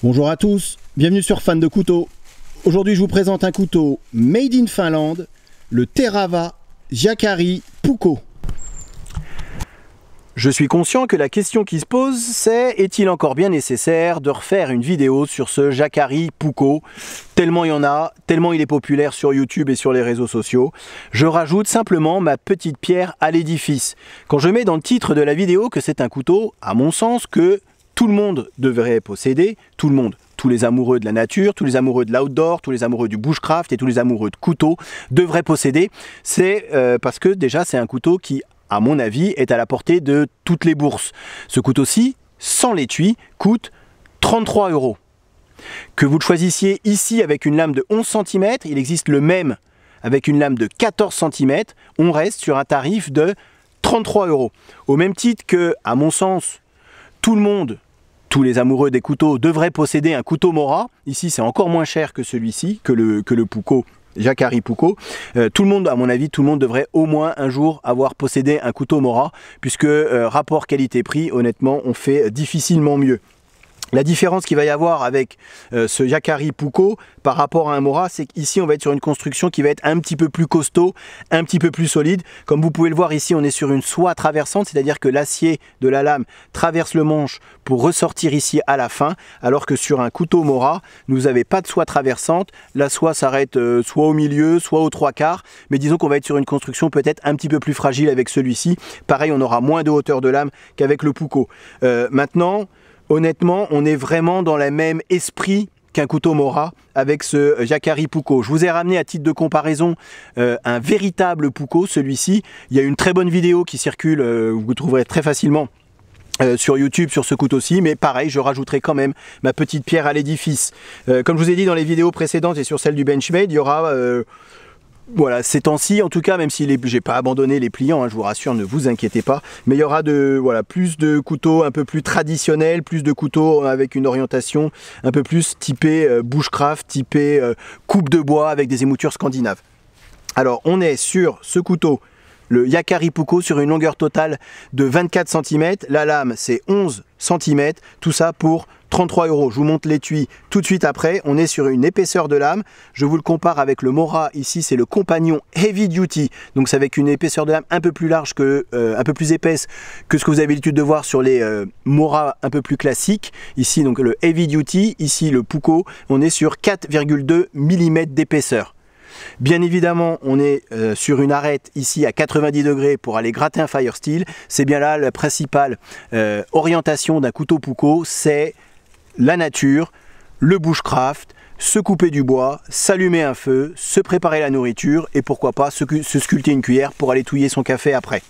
Bonjour à tous, bienvenue sur Fan de Couteaux. Aujourd'hui je vous présente un couteau made in Finlande, le Terava Jääkäri Puukko. Je suis conscient que la question qui se pose c'est: est-il encore bien nécessaire de refaire une vidéo sur ce Jääkäri Puukko? Tellement il y en a, tellement il est populaire sur YouTube et sur les réseaux sociaux. Je rajoute simplement ma petite pierre à l'édifice. Quand je mets dans le titre de la vidéo que c'est un couteau, à mon sens, que tout le monde devrait posséder, tout le monde, tous les amoureux de la nature, tous les amoureux de l'outdoor, tous les amoureux du bushcraft et tous les amoureux de couteaux devraient posséder, c'est parce que déjà c'est un couteau qui, à mon avis, est à la portée de toutes les bourses. Ce couteau-ci, sans l'étui, coûte 33 €. Que vous le choisissiez ici avec une lame de 11 cm, il existe le même avec une lame de 14 cm, on reste sur un tarif de 33 €. Au même titre que, à mon sens, tout le monde, tous les amoureux des couteaux devraient posséder un couteau Mora. Ici, c'est encore moins cher que celui-ci, que le Puukko, Jääkäri Puukko. Tout le monde, à mon avis, tout le monde devrait au moins un jour avoir possédé un couteau Mora, puisque rapport qualité-prix, honnêtement, on fait difficilement mieux. La différence qu'il va y avoir avec ce Jääkäri Puukko par rapport à un Mora, c'est qu'ici on va être sur une construction qui va être un petit peu plus costaud, un petit peu plus solide. Comme vous pouvez le voir ici, on est sur une soie traversante, c'est-à-dire que l'acier de la lame traverse le manche pour ressortir ici à la fin, alors que sur un couteau Mora, vous n'avez pas de soie traversante. La soie s'arrête soit au milieu, soit aux trois quarts, mais disons qu'on va être sur une construction peut-être un petit peu plus fragile avec celui-ci. Pareil, on aura moins de hauteur de lame qu'avec le Puukko. Maintenant, honnêtement, on est vraiment dans le même esprit qu'un couteau Mora avec ce Jääkäri Puukko. Je vous ai ramené à titre de comparaison un véritable Puukko, celui-ci. Il y a une très bonne vidéo qui circule, vous trouverez très facilement sur YouTube sur ce couteau-ci, mais pareil, je rajouterai quand même ma petite pierre à l'édifice. Comme je vous ai dit dans les vidéos précédentes et sur celle du Benchmade, il y aura... voilà, ces temps-ci, en tout cas, même si j'ai pas abandonné les pliants, hein, je vous rassure, ne vous inquiétez pas, mais il y aura plus de couteaux un peu plus traditionnels, plus de couteaux avec une orientation un peu plus typée bushcraft, typée coupe de bois avec des émoutures scandinaves. Alors, on est sur ce couteau, le Jääkäri Puukko, sur une longueur totale de 24 cm, la lame c'est 11 cm, tout ça pour 33 €. Je vous montre l'étui tout de suite après. On est sur une épaisseur de lame. Je vous le compare avec le Mora. Ici, c'est le Compagnon Heavy Duty. Donc, c'est avec une épaisseur de lame un peu plus large que, un peu plus épaisse que ce que vous avez l'habitude de voir sur les Mora un peu plus classiques. Ici, donc le Heavy Duty. Ici, le Puukko. On est sur 4,2 mm d'épaisseur. Bien évidemment, on est sur une arête ici à 90 degrés pour aller gratter un fire steel. C'est bien là la principale orientation d'un couteau Puukko, c'est la nature, le bushcraft, se couper du bois, s'allumer un feu, se préparer la nourriture et pourquoi pas se sculpter une cuillère pour aller touiller son café après.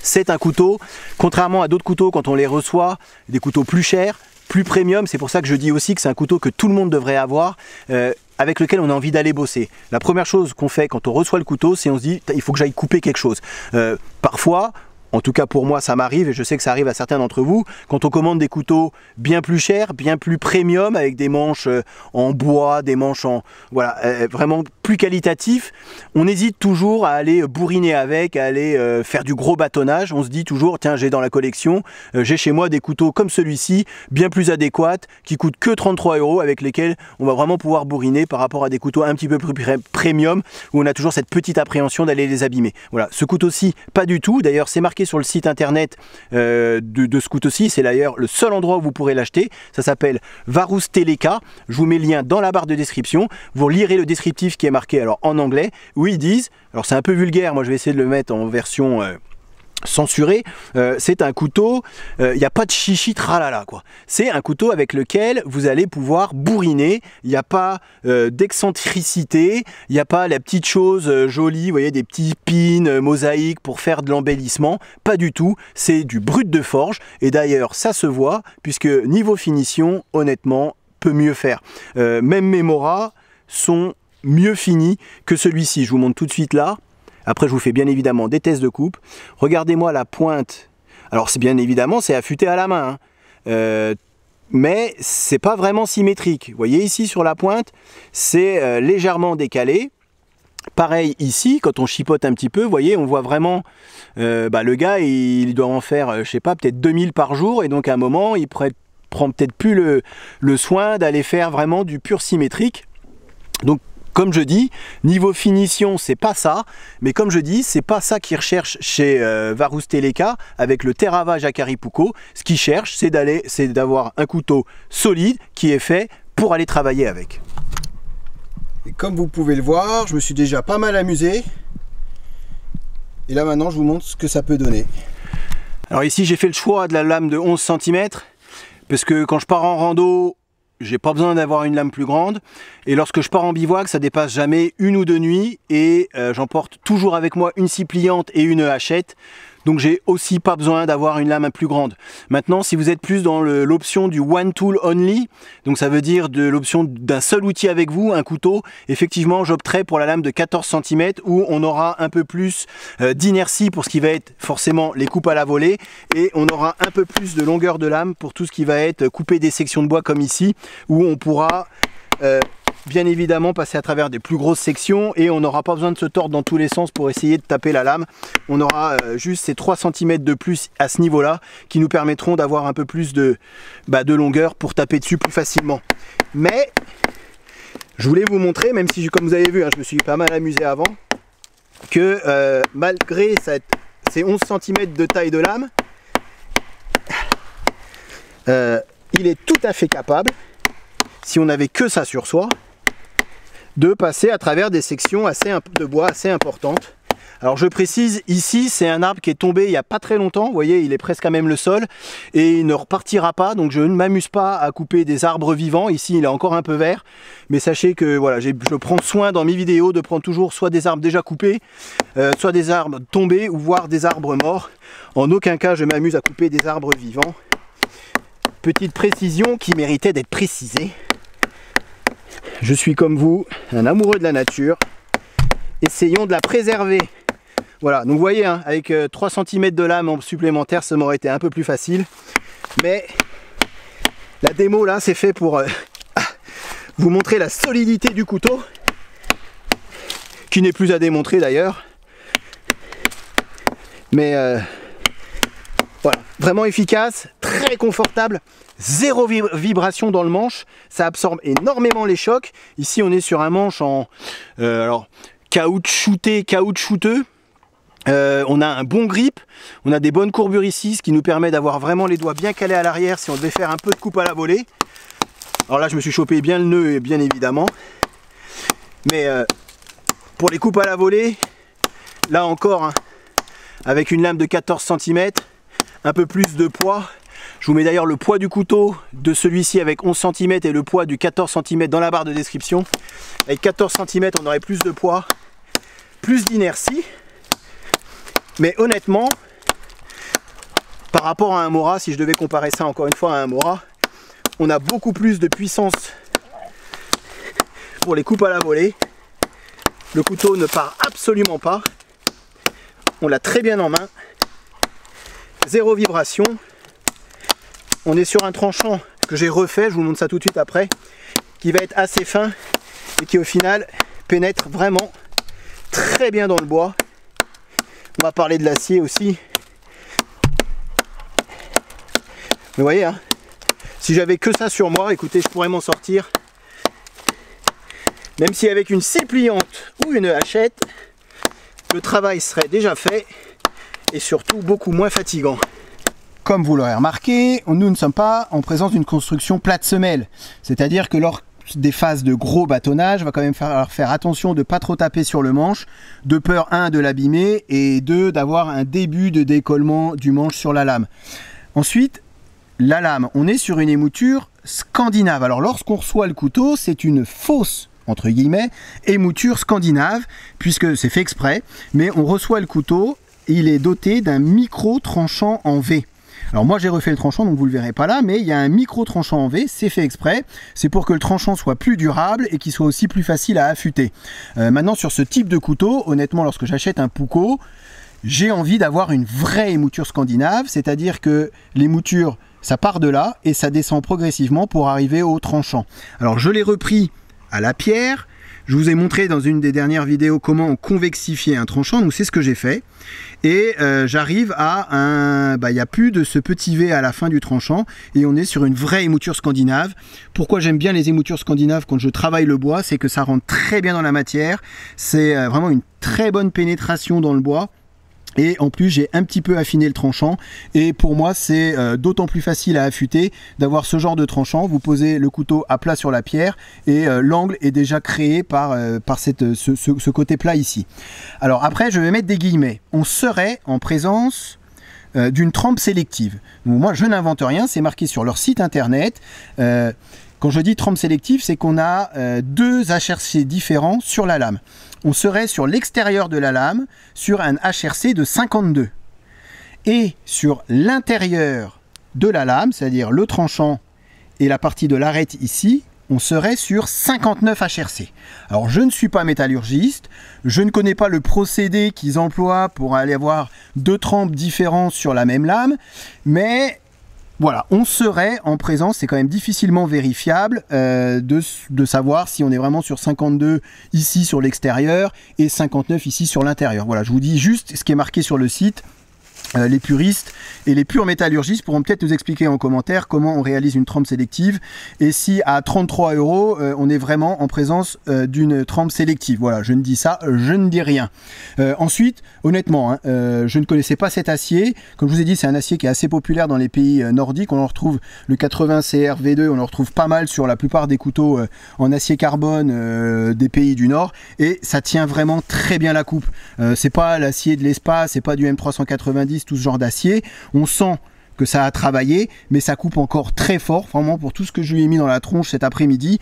C'est un couteau, contrairement à d'autres couteaux quand on les reçoit, des couteaux plus chers, plus premium, c'est pour ça que je dis aussi que c'est un couteau que tout le monde devrait avoir, avec lequel on a envie d'aller bosser. La première chose qu'on fait quand on reçoit le couteau, c'est on se dit il faut que j'aille couper quelque chose. Parfois, en tout cas pour moi ça m'arrive et je sais que ça arrive à certains d'entre vous, quand on commande des couteaux bien plus chers, bien plus premium, avec des manches en bois, des manches en... voilà, vraiment plus qualitatifs, on hésite toujours à aller bourriner avec, à aller faire du gros bâtonnage. On se dit toujours, tiens, j'ai dans la collection, j'ai chez moi des couteaux comme celui-ci, bien plus adéquats, qui coûtent que 33 €, avec lesquels on va vraiment pouvoir bourriner par rapport à des couteaux un petit peu plus premium, où on a toujours cette petite appréhension d'aller les abîmer. Voilà, ce couteau-ci, pas du tout. D'ailleurs, c'est marqué sur le site internet de ce couteau-ci, c'est d'ailleurs le seul endroit où vous pourrez l'acheter. Ça s'appelle Varusteleka. Je vous mets le lien dans la barre de description. Vous lirez le descriptif qui est marqué alors en anglais, où ils disent, alors c'est un peu vulgaire, moi je vais essayer de le mettre en version censuré, c'est un couteau, il n'y a pas de chichi tralala quoi. C'est un couteau avec lequel vous allez pouvoir bourriner, il n'y a pas d'excentricité, il n'y a pas la petite chose jolie, vous voyez, des petits pins mosaïques pour faire de l'embellissement, pas du tout, c'est du brut de forge, et d'ailleurs ça se voit, puisque niveau finition, honnêtement, peut mieux faire. Même mes Mora sont mieux finis que celui-ci, je vous montre tout de suite là. Après, je vous fais bien évidemment des tests de coupe. Regardez-moi la pointe. Alors, c'est bien évidemment, c'est affûté à la main. Hein. Mais c'est pas vraiment symétrique. Vous voyez ici sur la pointe, c'est légèrement décalé. Pareil ici, quand on chipote un petit peu, vous voyez, on voit vraiment, le gars, il doit en faire, je sais pas, peut-être 2000 par jour. Et donc, à un moment, il pourrait prends peut-être plus le soin d'aller faire vraiment du pur symétrique. Donc comme je dis, niveau finition, c'est pas ça, mais comme je dis, c'est pas ça qu'ils recherchent chez Varus Teleka avec le Terava Jacari Puukko. Ce qu'ils cherchent, c'est d'avoir un couteau solide qui est fait pour aller travailler avec. Et comme vous pouvez le voir, je me suis déjà pas mal amusé. Et là maintenant, je vous montre ce que ça peut donner. Alors ici, j'ai fait le choix de la lame de 11 cm parce que quand je pars en rando, j'ai pas besoin d'avoir une lame plus grande, et lorsque je pars en bivouac, ça dépasse jamais 1 ou 2 nuits, et j'emporte toujours avec moi une scie pliante et une hachette, donc j'ai aussi pas besoin d'avoir une lame plus grande. Maintenant, si vous êtes plus dans l'option du one tool only, donc ça veut dire de l'option d'un seul outil avec vous, un couteau, effectivement j'opterai pour la lame de 14 cm où on aura un peu plus d'inertie pour ce qui va être forcément les coupes à la volée, et on aura un peu plus de longueur de lame pour tout ce qui va être couper des sections de bois comme ici, où on pourra bien évidemment passer à travers des plus grosses sections et on n'aura pas besoin de se tordre dans tous les sens pour essayer de taper la lame. On aura juste ces 3 cm de plus à ce niveau là qui nous permettront d'avoir un peu plus de longueur pour taper dessus plus facilement. Mais je voulais vous montrer, même si comme vous avez vu, je me suis pas mal amusé avant, que malgré ces 11 cm de taille de lame, il est tout à fait capable, si on n'avait que ça sur soi, de passer à travers des sections de bois assez importantes. Alors je précise, ici c'est un arbre qui est tombé il n'y a pas très longtemps, vous voyez il est presque à même le sol et il ne repartira pas, donc je ne m'amuse pas à couper des arbres vivants. Ici il est encore un peu vert, mais sachez que voilà, je prends soin dans mes vidéos de prendre toujours soit des arbres déjà coupés, soit des arbres tombés ou voire des arbres morts. En aucun cas je m'amuse à couper des arbres vivants. Petite précision qui méritait d'être précisée. Je suis comme vous, un amoureux de la nature. Essayons de la préserver. Voilà, donc vous voyez, avec 3 cm de lame supplémentaire, ça m'aurait été un peu plus facile. Mais la démo là, c'est fait pour vous montrer la solidité du couteau, qui n'est plus à démontrer d'ailleurs. Mais voilà, vraiment efficace, très confortable, zéro vibration dans le manche, ça absorbe énormément les chocs. Ici on est sur un manche en caoutchouteux. On a un bon grip, on a des bonnes courbures ici, ce qui nous permet d'avoir vraiment les doigts bien calés à l'arrière si on devait faire un peu de coupe à la volée. Alors là je me suis chopé bien le nœud, bien évidemment. Mais pour les coupes à la volée, là encore, avec une lame de 14 cm, un peu plus de poids. Je vous mets d'ailleurs le poids du couteau de celui-ci avec 11 cm et le poids du 14 cm dans la barre de description. Avec 14 cm on aurait plus de poids, plus d'inertie. Mais honnêtement, par rapport à un Mora, si je devais comparer ça encore une fois à un Mora, on a beaucoup plus de puissance pour les coupes à la volée. Le couteau ne part absolument pas. On l'a très bien en main. Zéro vibration. On est sur un tranchant que j'ai refait, je vous montre ça tout de suite après, qui va être assez fin et qui au final pénètre vraiment très bien dans le bois. On va parler de l'acier aussi. Mais vous voyez, si j'avais que ça sur moi, écoutez, je pourrais m'en sortir. Même si avec une scie pliante ou une hachette, le travail serait déjà fait et surtout beaucoup moins fatigant. Comme vous l'aurez remarqué, nous ne sommes pas en présence d'une construction plate semelle. C'est-à-dire que lors des phases de gros bâtonnage, il va quand même falloir faire attention de ne pas trop taper sur le manche, de peur 1 de l'abîmer et 2 d'avoir un début de décollement du manche sur la lame. Ensuite, la lame, on est sur une émouture scandinave. Alors lorsqu'on reçoit le couteau, c'est une fausse entre guillemets émouture scandinave, puisque c'est fait exprès, mais on reçoit le couteau, il est doté d'un micro tranchant en V. Alors moi j'ai refait le tranchant, donc vous le verrez pas là, mais il y a un micro tranchant en V, c'est fait exprès, c'est pour que le tranchant soit plus durable et qu'il soit aussi plus facile à affûter. Maintenant sur ce type de couteau, honnêtement lorsque j'achète un Puukko, j'ai envie d'avoir une vraie émouture scandinave, c'est-à-dire que l'émouture, ça part de là et ça descend progressivement pour arriver au tranchant. Alors je l'ai repris à la pierre, Je vous ai montré dans une des dernières vidéos comment on convexifiait un tranchant, donc c'est ce que j'ai fait. Et j'arrive à un... il n'y a plus de ce petit V à la fin du tranchant et on est sur une vraie émouture scandinave. Pourquoi j'aime bien les émoutures scandinaves quand je travaille le bois, c'est que ça rentre très bien dans la matière. C'est vraiment une très bonne pénétration dans le bois. Et en plus j'ai un petit peu affiné le tranchant et pour moi c'est d'autant plus facile à affûter d'avoir ce genre de tranchant. Vous posez le couteau à plat sur la pierre et l'angle est déjà créé par ce côté plat ici. Alors après je vais mettre des guillemets. On serait en présence d'une trempe sélective. Donc, moi je n'invente rien, c'est marqué sur leur site internet. Quand je dis trempe sélective, c'est qu'on a deux HRC différents sur la lame. On serait sur l'extérieur de la lame sur un HRC de 52. Et sur l'intérieur de la lame, c'est-à-dire le tranchant et la partie de l'arête ici, on serait sur 59 HRC. Alors je ne suis pas métallurgiste, je ne connais pas le procédé qu'ils emploient pour aller avoir deux trempes différentes sur la même lame, mais... voilà, on serait en présence, c'est quand même difficilement vérifiable de savoir si on est vraiment sur 52 ici sur l'extérieur et 59 ici sur l'intérieur. Voilà, je vous dis juste ce qui est marqué sur le site. Les puristes et les purs métallurgistes pourront peut-être nous expliquer en commentaire comment on réalise une trempe sélective et si à 33 € on est vraiment en présence d'une trempe sélective. Voilà, je ne dis ça, je ne dis rien. Ensuite, honnêtement, je ne connaissais pas cet acier. Comme je vous ai dit, c'est un acier qui est assez populaire dans les pays nordiques. On en retrouve le 80 CR V2, on en retrouve pas mal sur la plupart des couteaux en acier carbone des pays du Nord et ça tient vraiment très bien la coupe. C'est pas l'acier de l'espace, c'est pas du M390, tout ce genre d'acier. On sent que ça a travaillé, mais ça coupe encore très fort. Vraiment, pour tout ce que je lui ai mis dans la tronche cet après-midi,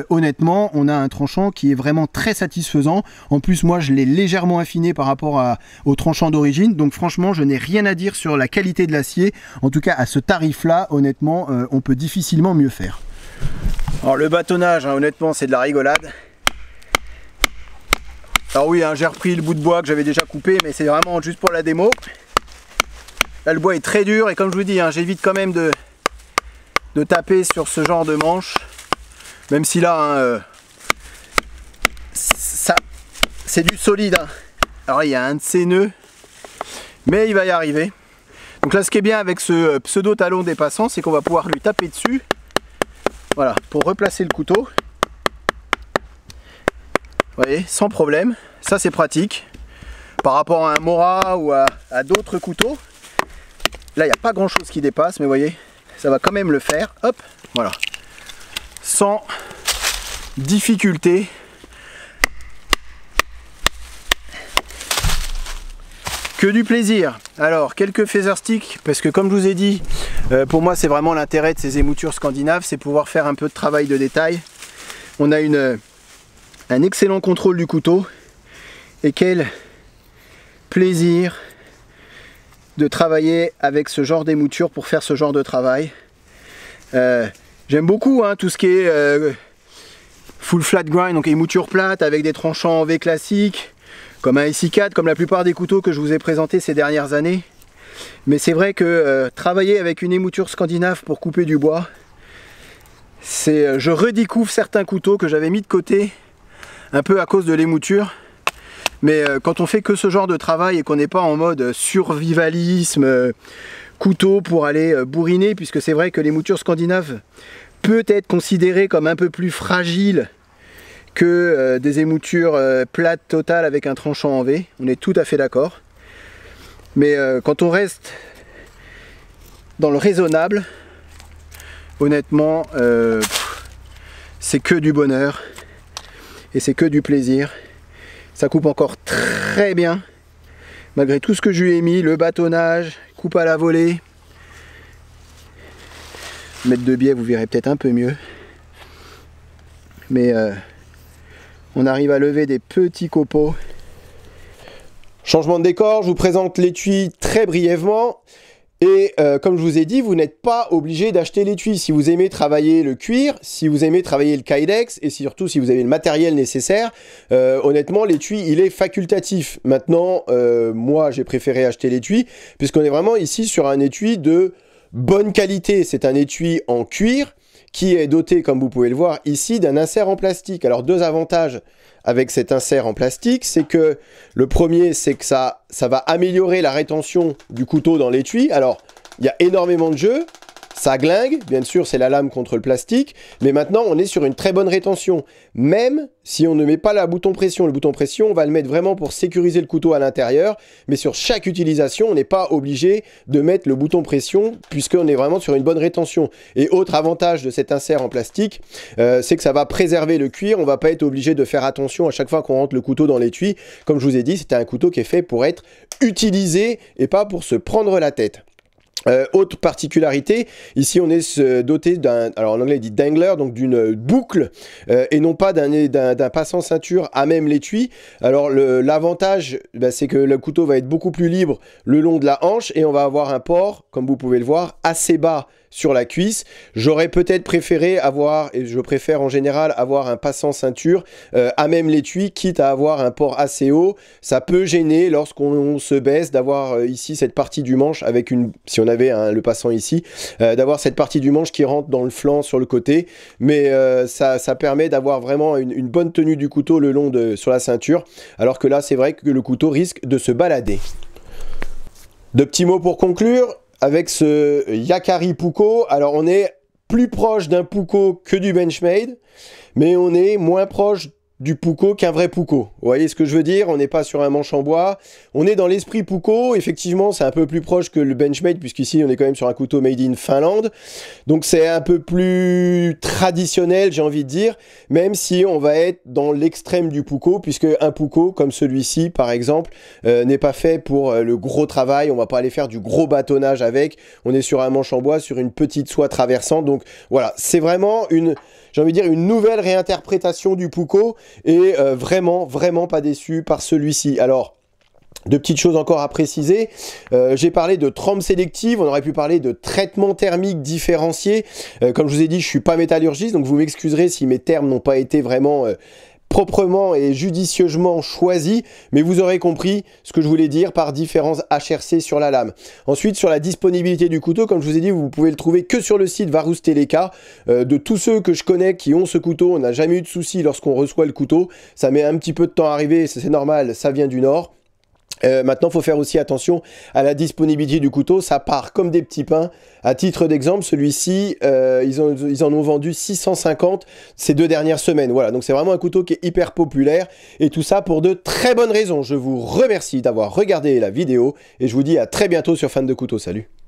honnêtement, on a un tranchant qui est vraiment très satisfaisant. En plus, moi, je l'ai légèrement affiné par rapport au tranchant d'origine. Donc, franchement, je n'ai rien à dire sur la qualité de l'acier. En tout cas, à ce tarif-là, honnêtement, on peut difficilement mieux faire. Alors, le bâtonnage, honnêtement, c'est de la rigolade. Alors oui, j'ai repris le bout de bois que j'avais déjà coupé, mais c'est vraiment juste pour la démo. Là, le bois est très dur et comme je vous dis, j'évite quand même de taper sur ce genre de manche. Même si là, c'est du solide. Alors il y a un de ces nœuds, mais il va y arriver. Donc là, ce qui est bien avec ce pseudo talon dépassant, c'est qu'on va pouvoir lui taper dessus. Voilà, pour replacer le couteau. Vous voyez, sans problème. Ça, c'est pratique. Par rapport à un Mora ou à d'autres couteaux. Là, il n'y a pas grand chose qui dépasse, mais vous voyez, ça va quand même le faire. Hop, voilà. Sans difficulté. Que du plaisir. Alors, quelques feather sticks, parce que comme je vous ai dit, pour moi, c'est vraiment l'intérêt de ces émoutures scandinaves, c'est pouvoir faire un peu de travail de détail. On a un excellent contrôle du couteau. Et quel plaisir de travailler avec ce genre d'émouture pour faire ce genre de travail. J'aime beaucoup tout ce qui est full flat grind, donc émouture plate avec des tranchants en V classique, comme un SI4, comme la plupart des couteaux que je vous ai présentés ces dernières années. Mais c'est vrai que travailler avec une émouture scandinave pour couper du bois, je redécouvre certains couteaux que j'avais mis de côté un peu à cause de l'émouture. Mais quand on fait que ce genre de travail et qu'on n'est pas en mode survivalisme, couteau pour aller bourriner, puisque c'est vrai que l'émouture scandinave peut être considérée comme un peu plus fragile que des émoutures plates totales avec un tranchant en V. On est tout à fait d'accord. Mais quand on reste dans le raisonnable, honnêtement, c'est que du bonheur et c'est que du plaisir. Ça coupe encore très bien, malgré tout ce que je lui ai mis, le bâtonnage, coupe à la volée. Mettre de biais, vous verrez peut-être un peu mieux. Mais on arrive à lever des petits copeaux. Changement de décor, je vous présente l'étui très brièvement. Et comme je vous ai dit, vous n'êtes pas obligé d'acheter l'étui. Si vous aimez travailler le cuir, si vous aimez travailler le kydex, et surtout si vous avez le matériel nécessaire, honnêtement, l'étui, il est facultatif. Maintenant, moi, j'ai préféré acheter l'étui, puisqu'on est vraiment ici sur un étui de bonne qualité. C'est un étui en cuir qui est doté, comme vous pouvez le voir ici, d'un insert en plastique. Alors, deux avantages avec cet insert en plastique, c'est que le premier, c'est que ça va améliorer la rétention du couteau dans l'étui. Alors, il y a énormément de jeu. Ça glingue, bien sûr, c'est la lame contre le plastique, mais maintenant, on est sur une très bonne rétention. Même si on ne met pas le bouton pression, on va le mettre vraiment pour sécuriser le couteau à l'intérieur, mais sur chaque utilisation, on n'est pas obligé de mettre le bouton pression, puisqu'on est vraiment sur une bonne rétention. Et autre avantage de cet insert en plastique, c'est que ça va préserver le cuir, on ne va pas être obligé de faire attention à chaque fois qu'on rentre le couteau dans l'étui. Comme je vous ai dit, c'était un couteau qui est fait pour être utilisé et pas pour se prendre la tête. Autre particularité, ici on est doté d'un, alors en anglais il dit dangler, donc d'une boucle et non pas d'un passant ceinture à même l'étui. Alors l'avantage, c'est que le couteau va être beaucoup plus libre le long de la hanche et on va avoir un port, comme vous pouvez le voir, assez bas sur la cuisse. J'aurais peut-être préféré avoir, et je préfère en général avoir un passant ceinture à même l'étui, quitte à avoir un port assez haut. Ça peut gêner lorsqu'on se baisse d'avoir ici cette partie du manche avec une, si on avait le passant ici, d'avoir cette partie du manche qui rentre dans le flanc sur le côté, mais ça permet d'avoir vraiment une bonne tenue du couteau le long sur la ceinture, alors que là c'est vrai que le couteau risque de se balader. Deux petits mots pour conclure. Avec ce Yacari Puukko, alors on est plus proche d'un Puukko que du Benchmade, mais on est moins proche du Puukko qu'un vrai Puukko. Vous voyez ce que je veux dire? On n'est pas sur un manche en bois. On est dans l'esprit Puukko. Effectivement, c'est un peu plus proche que le Benchmade, puisqu'ici, on est quand même sur un couteau made in Finlande. Donc, c'est un peu plus traditionnel, j'ai envie de dire, même si on va être dans l'extrême du Puukko, puisque un Puukko, comme celui-ci, par exemple, n'est pas fait pour le gros travail. On va pas aller faire du gros bâtonnage avec. On est sur un manche en bois, sur une petite soie traversante. Donc, voilà, c'est vraiment j'ai envie de dire, une nouvelle réinterprétation du Puukko et vraiment pas déçu par celui-ci. Alors, deux petites choses encore à préciser. J'ai parlé de trempe sélective, on aurait pu parler de traitement thermique différencié. Comme je vous ai dit, je suis pas métallurgiste, donc vous m'excuserez si mes termes n'ont pas été vraiment proprement et judicieusement choisi, mais vous aurez compris ce que je voulais dire par différence HRC sur la lame. Ensuite, sur la disponibilité du couteau, comme je vous ai dit, vous pouvez le trouver que sur le site Varus Teleka. De tous ceux que je connais qui ont ce couteau, on n'a jamais eu de souci lorsqu'on reçoit le couteau. Ça met un petit peu de temps à arriver, c'est normal, ça vient du Nord. Maintenant, il faut faire aussi attention à la disponibilité du couteau. Ça part comme des petits pains. À titre d'exemple, celui-ci, ils en ont vendu 650 ces 2 dernières semaines. Voilà, donc c'est vraiment un couteau qui est hyper populaire. Et tout ça pour de très bonnes raisons. Je vous remercie d'avoir regardé la vidéo et je vous dis à très bientôt sur Fan de Couteau. Salut!